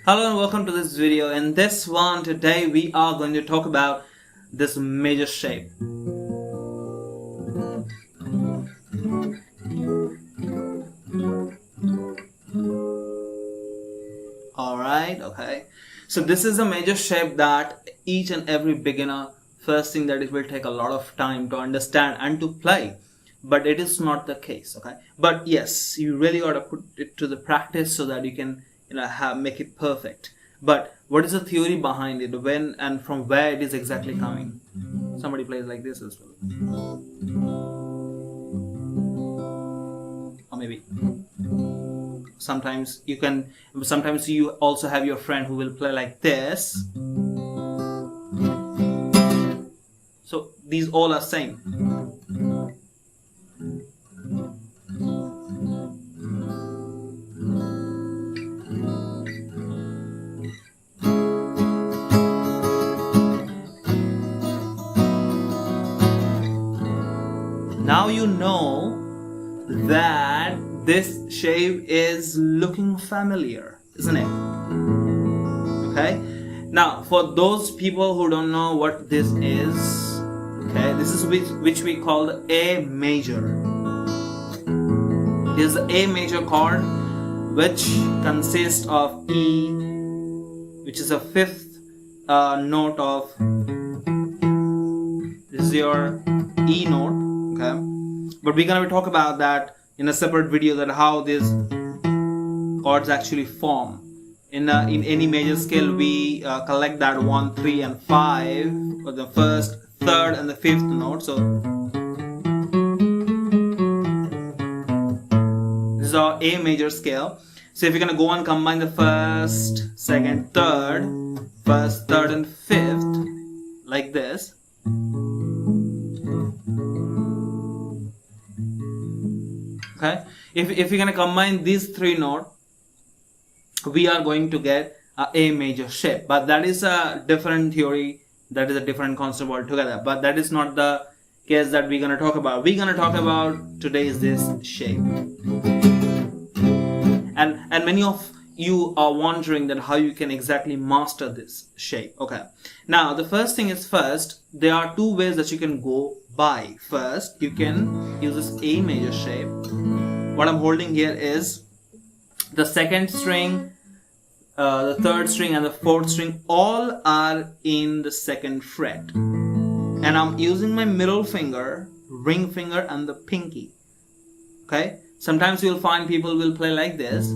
Hello and welcome to this video. In this one today we are going to talk about this major shape. Alright, okay. So this is a major shape that each and every beginner, first thing that it will take a lot of time to understand and to play. But it is not the case, okay. But yes, you really got to put it to the practice so that you can make it perfect. But what is the theory behind it, when and from where it is exactly coming? Somebody plays like this as well, or maybe sometimes you also have your friend who will play like this. So these all are same. Now you know that this shape is looking familiar, isn't it? Okay. Now, for those people who don't know what this is, okay, this is which we call the A major. This is the A major chord, which consists of E, which is a fifth note of. This is your E note. Okay, but we're gonna talk about that in a separate video, that how these chords actually form. In any major scale, we collect that 1, 3, and 5 for the first, third, and the fifth note. So this is our A major scale. So if you're gonna go and combine the first, second, third, and fifth like this. Okay, if you're gonna combine these three notes, we are going to get a major shape. But that is a different theory, that is a different concept altogether. But that is not the case that we're gonna talk about. We're gonna talk about today is this shape. And many of you are wondering that how you can exactly master this shape. Okay, now the first thing is, first there are two ways that you can go by. First, you can use this A major shape. What I'm holding here is the second string, the third string, and the fourth string. All are in the second fret, and I'm using my middle finger, ring finger, and the pinky. Okay, sometimes you'll find people will play like this,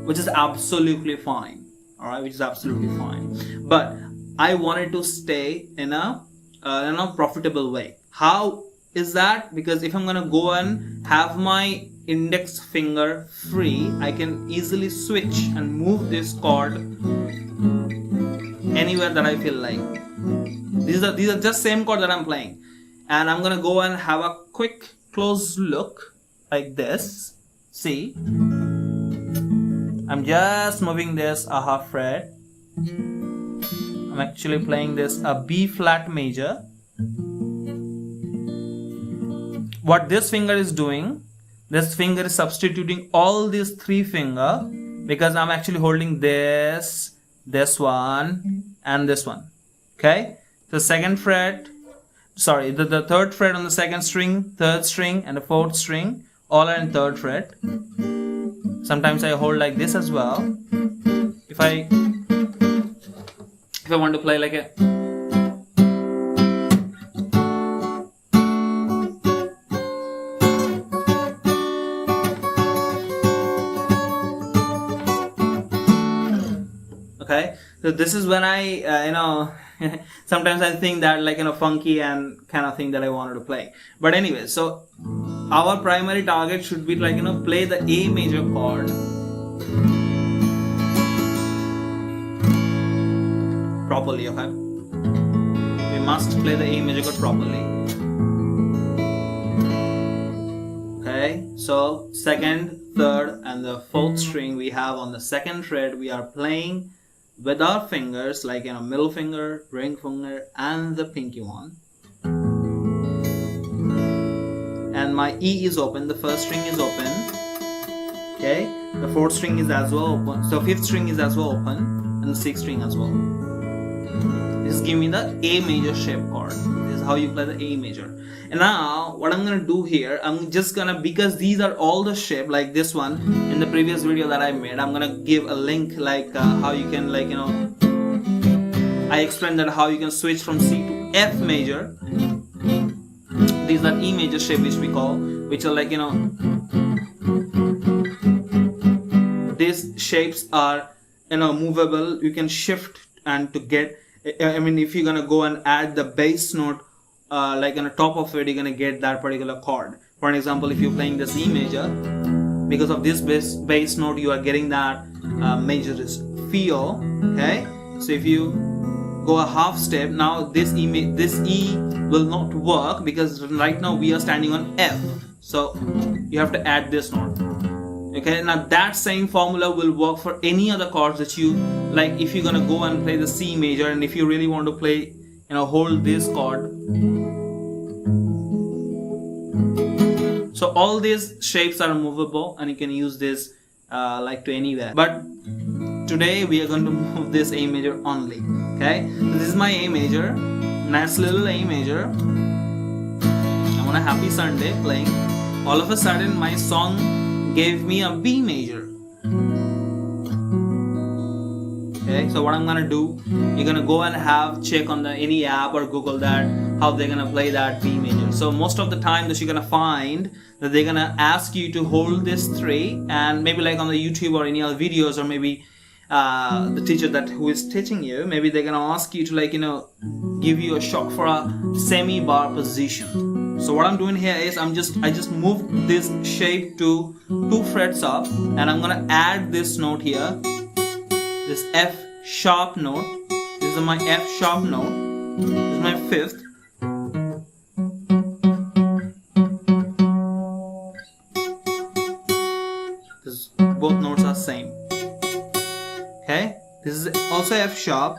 which is absolutely fine. All right, which is absolutely fine. But I wanted to stay in a profitable way. How is that? Because if I'm gonna go and have my index finger free, I can easily switch and move this chord anywhere that I feel like. These are just same chord that I'm playing, and I'm gonna go and have a quick close look like this. See, I'm just moving this a half fret. I'm actually playing this a B flat major. What this finger is doing, this finger is substituting all these three fingers, because I'm actually holding this one, and this one. Okay, the second fret, sorry, the third fret on the second string, third string, and the fourth string, all are in third fret. Sometimes I hold like this as well. If I want to play like a okay, so this is when I sometimes I think that like funky and kind of thing that I wanted to play. But anyway, so our primary target should be like play the A major chord properly. Okay, we must play the A major chord properly. Okay, so second, third, and the fourth string we have on the second fret, we are playing with our fingers, like middle finger, ring finger, and the pinky one. And my E is open, the first string is open, Okay, the 4th string is as well open, so 5th string is as well open, and the 6th string as well. This is giving me the A major shape chord. This is how you play the A major. And now what I'm gonna do here, I'm just gonna, because these are all the shape like this one in the previous video that I made, I'm gonna give a link like how you can, like, you know, I explained that how you can switch from C to F major. These are E major shape which we call, which are like, you know, these shapes are, you know, movable. You can shift and to get, I mean, if you're gonna go and add the bass note like on the top of it, you're gonna get that particular chord. For example, if you're playing this E major, because of this bass note, you are getting that major feel. Okay, so if you go a half step, now this E will not work because right now we are standing on F. So you have to add this note. Okay, now that same formula will work for any other chords that you like. If you're gonna go and play the C major, and if you really want to play, you know, hold this chord. So all these shapes are movable and you can use this like to anywhere. But today we are going to move this A major only. Okay, so this is my A major, nice little A major. I'm on a happy Sunday playing. All of a sudden my song gave me a B major. Okay, so what I'm gonna do, you're gonna go and have check on the any app or Google that how they're gonna play that B major. So most of the time that you're gonna find that they're gonna ask you to hold this 3, and maybe like on the YouTube or any other videos, or maybe the teacher that who is teaching you, maybe they're gonna ask you to, like, you know, give you a shock for a semi bar position. So what I'm doing here is I just moved this shape to 2 frets up, and I'm gonna add this note here, this F sharp note. This is my F sharp note. This is my 5th. Both notes are same. Okay, this is also F sharp.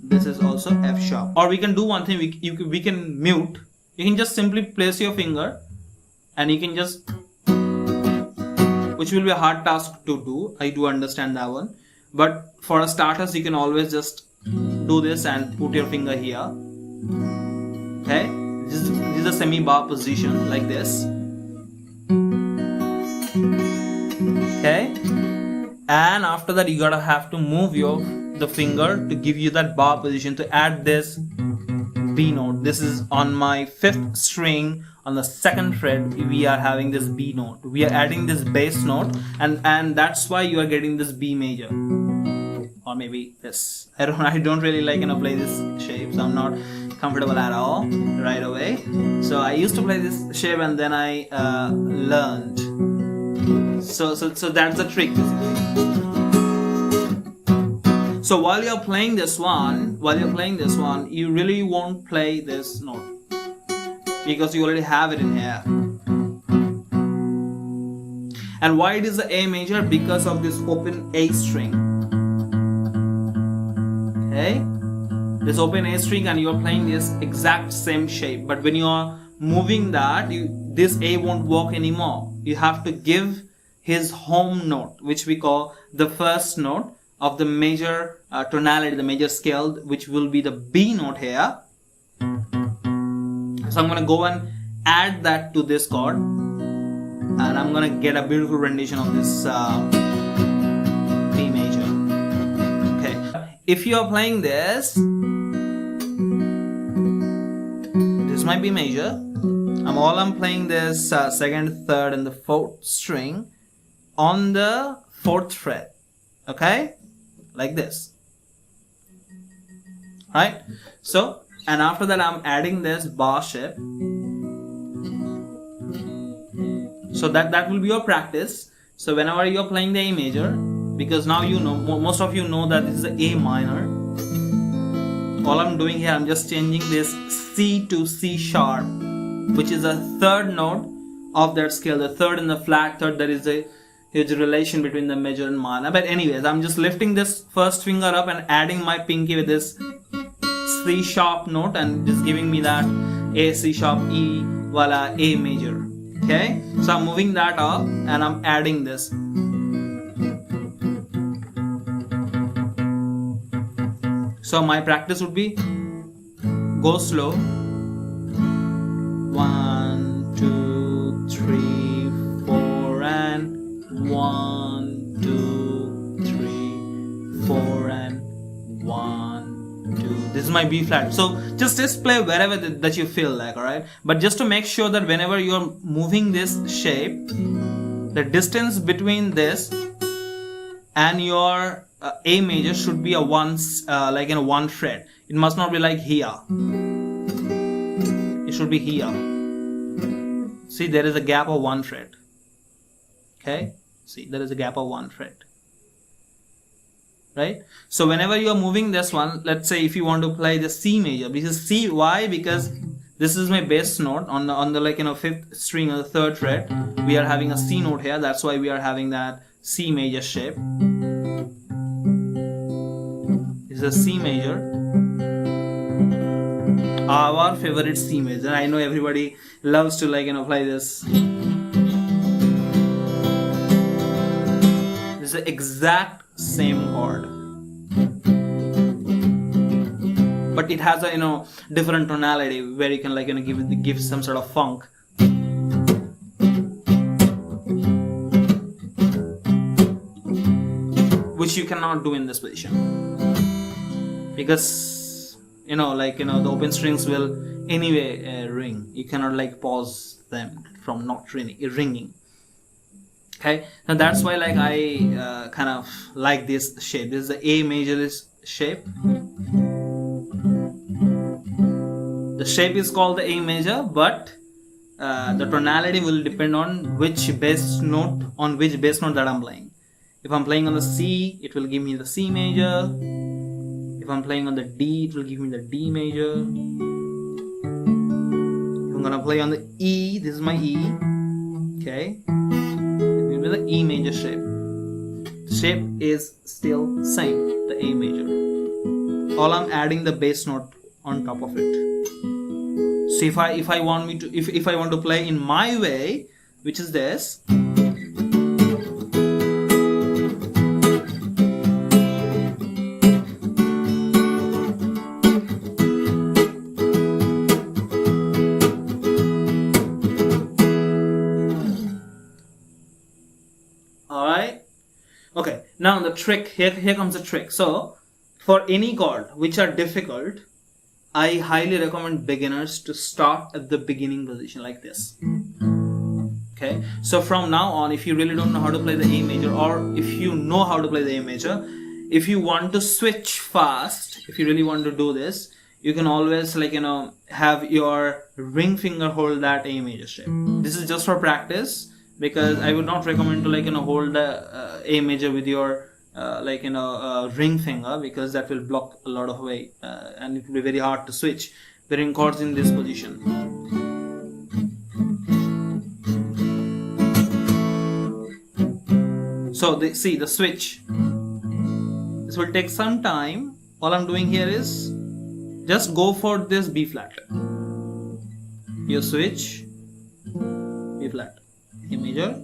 This is also F sharp. Or we can do one thing. We can mute. You can just simply place your finger, and you can just, which will be a hard task to do. I do understand that one. But for a starters, you can always just do this and put your finger here. Okay, this is a semi bar position like this. Okay, and after that you gotta have to move the finger to give you that bar position to add this B note. This is on my 5th string on the 2nd fret. We are having this B note. We are adding this bass note, and that's why you are getting this B major, or maybe this. I don't really like, you know, play this shape, so I'm not comfortable at all right away. So I used to play this shape, and then I learned. So that's the trick basically. So while you're playing this one, you really won't play this note because you already have it in here. And why it is the A major? Because of this open A string. Okay, this open A string, and you're playing this exact same shape. But when you are moving that, this A won't work anymore. You have to give his home note, which we call the first note of the major tonality, the major scale, which will be the B note here. So I'm going to go and add that to this chord, and I'm going to get a beautiful rendition of this B major. Okay, if you are playing this, this might be major. I'm playing this 2nd, 3rd, and the 4th string on the 4th fret. Okay, like this. Right? So, and after that I'm adding this bar shape. So that will be your practice. So whenever you're playing the A major, because now you know, most of you know that this is the A minor. All I'm doing here, I'm just changing this C to C sharp, which is a 3rd note of that scale. The 3rd and the flat 3rd, there is a huge relation between the major and minor. But anyways, I'm just lifting this first finger up and adding my pinky with this C sharp note, and just giving me that A, C sharp, E, voila, A major. Okay, so I'm moving that up and I'm adding this So my practice would be go slow. 1, 2, 3, 4 and 1, 2, 3, 4 and 1, 2. This is my B flat. So just play wherever that you feel like, alright? But just to make sure that whenever you're moving this shape, the distance between this and your A major should be a one fret. It must not be like here. It should be here. See, there is a gap of 1 fret. Okay? See, there is a gap of 1 fret. Right? So whenever you are moving this one, let's say if you want to play the C major, because C, why? Because this is my bass note on the 5th string or the 3rd fret. We are having a C note here. That's why we are having that C major shape. This is a C major. Our favorite C major. I know everybody loves to play this. This is the exact same chord, but it has a different tonality where you can give some sort of funk. Which you cannot do in this position, because the open strings will anyway ring. You cannot pause them from not ringing. Okay, now that's why I kind of like this shape. This is the A major shape. The shape is called the A major, but the tonality will depend on which bass note that I'm playing. If I'm playing on the C, it will give me the C major. If I'm playing on the D, it will give me the D major. If I'm gonna play on the E, this is my E. Okay, it will be the E major shape. The shape is still same, the A major. All I'm adding the bass note on top of it. So if I want to play in my way, which is this. Okay, now the trick, here comes the trick. So, for any chord which are difficult, I highly recommend beginners to start at the beginning position like this. Okay, so from now on, if you really don't know how to play the A major, or if you know how to play the A major, if you want to switch fast, if you really want to do this, you can always have your ring finger hold that A major shape. This is just for practice, because I would not recommend to hold the A major with your ring finger, because that will block a lot of weight and it will be very hard to switch the ring chords in this position. So see the switch. This will take some time. All I'm doing here is just go for this B flat. You switch B flat. A major,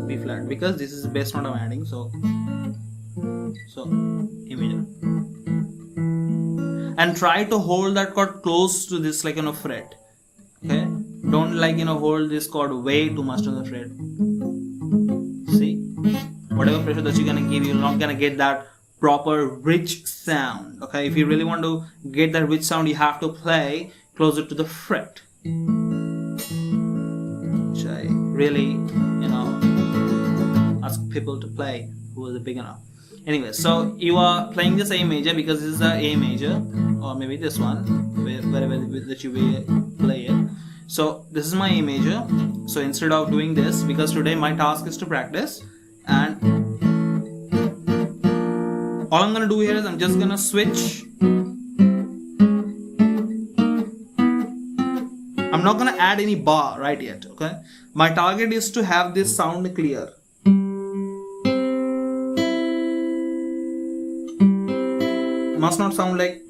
B flat, because this is the bass note I'm adding, so A major, and try to hold that chord close to this fret. Okay, don't hold this chord way too much to the fret. See, whatever pressure that you're gonna give, you're not gonna get that proper rich sound. Okay, if you really want to get that rich sound, you have to play closer to the fret. I really ask people to play who is a beginner. Anyway, so you are playing this A major because this is the A major, or maybe this one, wherever that you will play it. So this is my A major. So instead of doing this, because today my task is to practice, and all I'm gonna do here is I'm just gonna switch. I'm not gonna add any bar right yet, okay? My target is to have this sound clear. Must not sound like.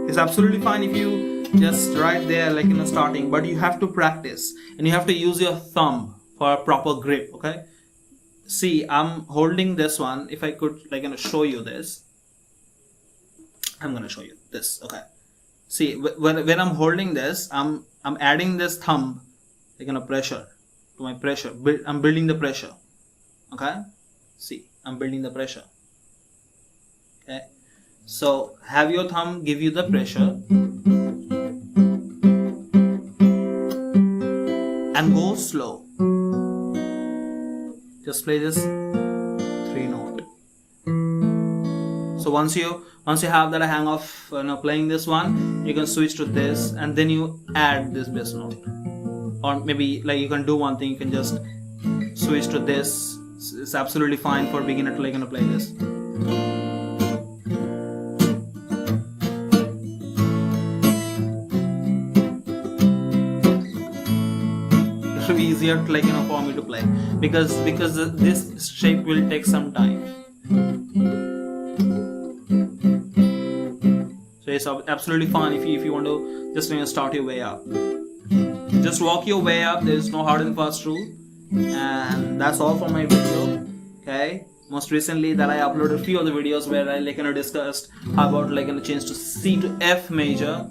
It's absolutely fine if you just right there starting, but you have to practice and you have to use your thumb for a proper grip, okay? see, I'm holding this one. If I could show you this, I'm gonna show you this. Okay, see, when I'm holding this, I'm adding this thumb pressure to my pressure. I'm building the pressure. Okay, see, I'm building the pressure. Okay, so have your thumb give you the pressure and go slow. Just play this 3 note. So once you have that hang of playing this one, you can switch to this, and then you add this bass note. Or maybe you can do one thing, you can just switch to this. It's absolutely fine for beginner to play this. It should be easier to for me to play because this shape will take some time. So it's absolutely fine if you want to just start your way up. Just walk your way up. There is no hard and fast rule. And that's all for my video. Okay. Most recently that I uploaded a few of the videos where I discussed about change to C to F major.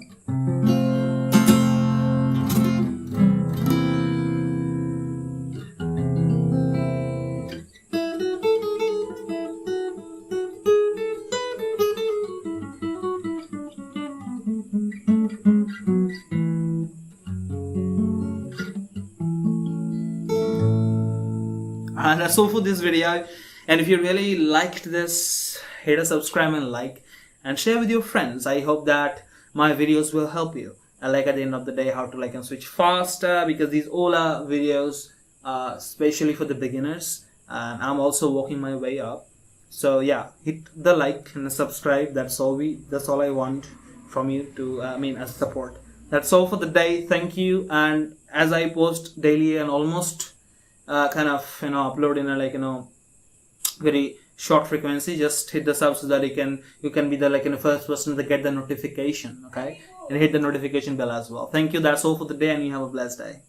And that's all for this video. And if you really liked this, hit a subscribe and like and share with your friends. I hope that my videos will help you. And at the end of the day, how to switch faster, because these all are videos especially for the beginners, and I'm also working my way up. So yeah, hit the like and the subscribe. That's all I want from you to as support. That's all for the day. Thank you. And as I post daily and almost upload in a very short frequency, just hit the sub so that you can be the first person to get the notification. Okay, and hit the notification bell as well. Thank you. That's all for the day, and you have a blessed day.